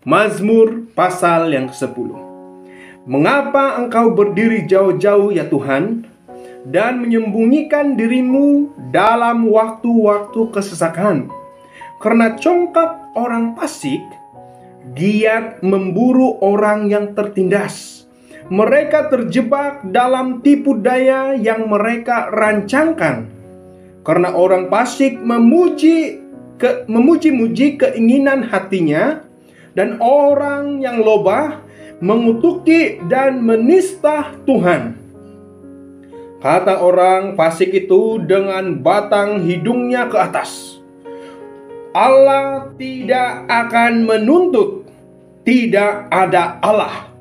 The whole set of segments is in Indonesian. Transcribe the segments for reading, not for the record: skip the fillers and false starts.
Mazmur pasal yang ke-10. Mengapa engkau berdiri jauh-jauh ya Tuhan, dan menyembunyikan dirimu dalam waktu-waktu kesesakan? Karena congkak orang fasik giat memburu orang yang tertindas. Mereka terjebak dalam tipu daya yang mereka rancangkan. Karena orang fasik memuji-muji keinginan hatinya, dan orang yang lobah mengutuki dan menista Tuhan. Kata orang fasik itu dengan batang hidungnya ke atas, Allah tidak akan menuntut, tidak ada Allah.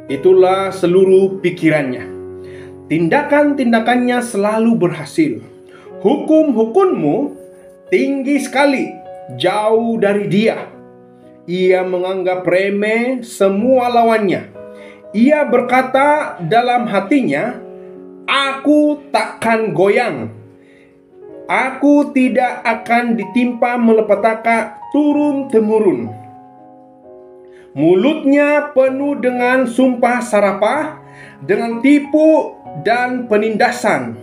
Itulah seluruh pikirannya. Tindakan-tindakannya selalu berhasil. Hukum-hukummu tinggi sekali, jauh dari dia. Ia menganggap remeh semua lawannya. Ia berkata dalam hatinya, aku takkan goyang. Aku tidak akan ditimpa malapetaka turun-temurun. Mulutnya penuh dengan sumpah serapah, dengan tipu dan penindasan.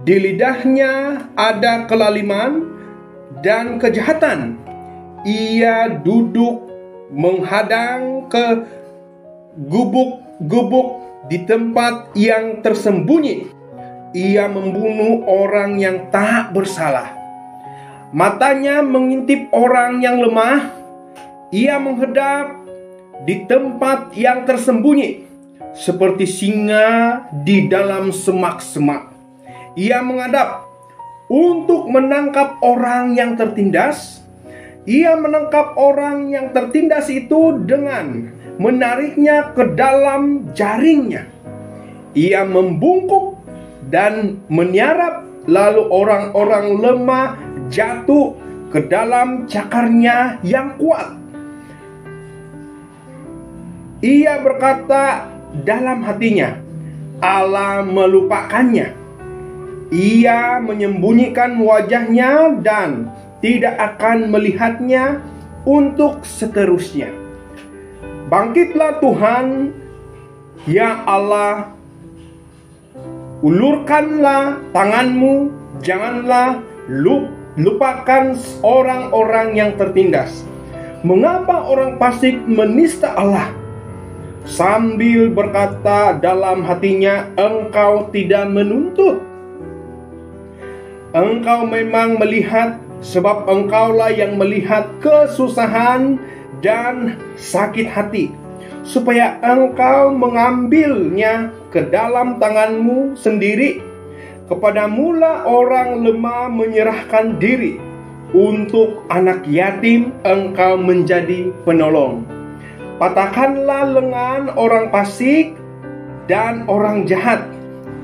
Di lidahnya ada kelaliman dan kejahatan. Ia duduk menghadang ke gubuk-gubuk di tempat yang tersembunyi. Ia membunuh orang yang tak bersalah. Matanya mengintip orang yang lemah. Ia menghadap di tempat yang tersembunyi, seperti singa di dalam semak-semak. Ia menghadap untuk menangkap orang yang tertindas. Ia menangkap orang yang tertindas itu dengan menariknya ke dalam jaringnya. Ia membungkuk dan meniarap, lalu orang-orang lemah jatuh ke dalam cakarnya yang kuat. Ia berkata dalam hatinya, Allah melupakannya. Ia menyembunyikan wajahnya dan tidak akan melihatnya untuk seterusnya. Bangkitlah Tuhan, ya Allah, ulurkanlah tanganmu, janganlah lupakan orang-orang yang tertindas. Mengapa orang fasik menista Allah? Sambil berkata dalam hatinya, engkau tidak menuntut. Engkau memang melihat, sebab engkaulah yang melihat kesusahan dan sakit hati, supaya engkau mengambilnya ke dalam tanganmu sendiri. Kepadamulah orang lemah menyerahkan diri. Untuk anak yatim engkau menjadi penolong. Patahkanlah lengan orang fasik dan orang jahat.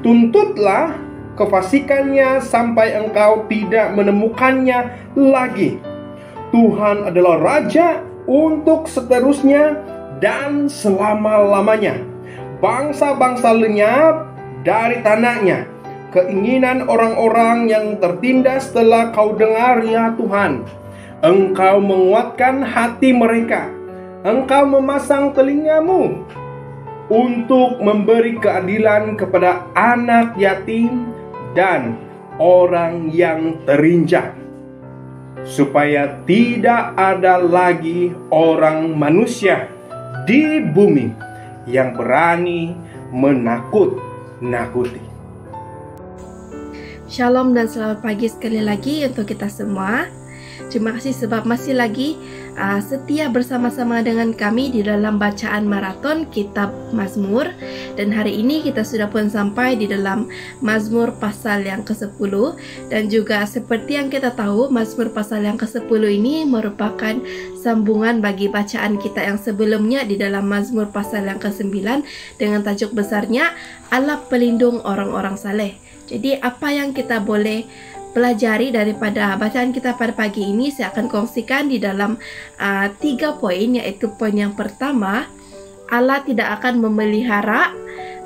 Tuntutlah kefasikannya sampai engkau tidak menemukannya lagi. Tuhan adalah Raja untuk seterusnya dan selama-lamanya. Bangsa-bangsa lenyap dari tanahnya. Keinginan orang-orang yang tertindas telah kau dengar ya Tuhan. Engkau menguatkan hati mereka. Engkau memasang telingamu untuk memberi keadilan kepada anak yatim dan orang yang terinjak, supaya tidak ada lagi orang manusia di bumi yang berani menakut-nakuti. Shalom dan selamat pagi sekali lagi untuk kita semua. Terima kasih sebab masih lagi setia bersama-sama dengan kami di dalam bacaan maraton kitab Mazmur. Dan hari ini kita sudah pun sampai di dalam Mazmur pasal yang ke-10. Dan juga seperti yang kita tahu, Mazmur pasal yang ke-10 ini merupakan sambungan bagi bacaan kita yang sebelumnya di dalam Mazmur pasal yang ke-9 dengan tajuk besarnya Allah Pelindung Orang-orang Saleh. Jadi apa yang kita boleh pelajari daripada bacaan kita pada pagi ini, saya akan kongsikan di dalam 3 poin, yaitu poin yang pertama, Allah tidak akan memelihara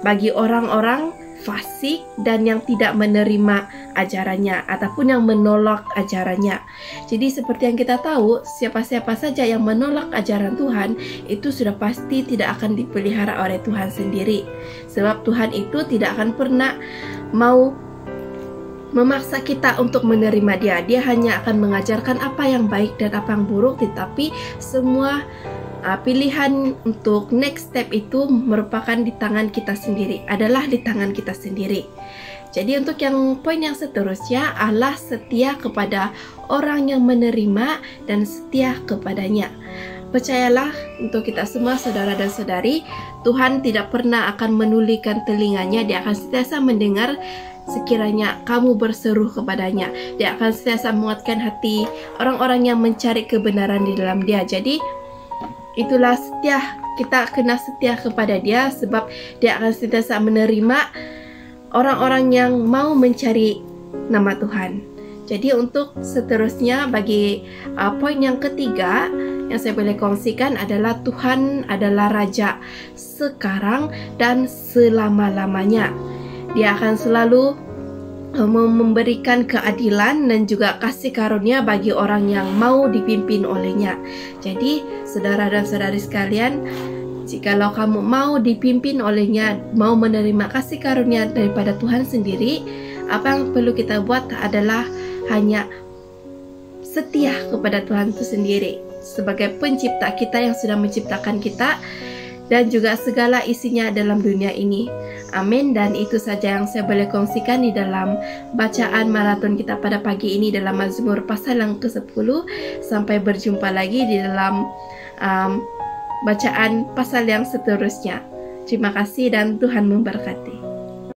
bagi orang-orang fasik dan yang tidak menerima ajarannya ataupun yang menolak ajarannya. Jadi seperti yang kita tahu, siapa-siapa saja yang menolak ajaran Tuhan itu sudah pasti tidak akan dipelihara oleh Tuhan sendiri. Sebab Tuhan itu tidak akan pernah mau memaksa kita untuk menerima dia. Dia hanya akan mengajarkan apa yang baik dan apa yang buruk, tetapi semua pilihan untuk next step itu merupakan di tangan kita sendiri, adalah di tangan kita sendiri. Jadi untuk yang poin yang seterusnya, Allah setia kepada orang yang menerima dan setia kepadanya. Percayalah untuk kita semua saudara dan saudari, Tuhan tidak pernah akan menulikan telinganya. Dia akan sentiasa mendengar sekiranya kamu berseru kepadanya. Dia akan sentiasa menguatkan hati orang-orang yang mencari kebenaran di dalam dia. Jadi itulah setia, kita kena setia kepada dia, sebab dia akan sentiasa menerima orang-orang yang mau mencari nama Tuhan. Jadi untuk seterusnya, bagi poin yang ketiga yang saya boleh kongsikan adalah Tuhan adalah Raja sekarang dan selama-lamanya. Dia akan selalu memberikan keadilan dan juga kasih karunia bagi orang yang mau dipimpin olehnya. Jadi saudara dan saudari sekalian, jikalau kamu mau dipimpin olehnya, mau menerima kasih karunia daripada Tuhan sendiri, apa yang perlu kita buat adalah hanya setia kepada Tuhan itu sendiri sebagai pencipta kita yang sudah menciptakan kita dan juga segala isinya dalam dunia ini. Amin. Dan itu saja yang saya boleh kongsikan di dalam bacaan maraton kita pada pagi ini dalam Mazmur pasal yang ke-10. Sampai berjumpa lagi di dalam bacaan pasal yang seterusnya. Terima kasih dan Tuhan memberkati.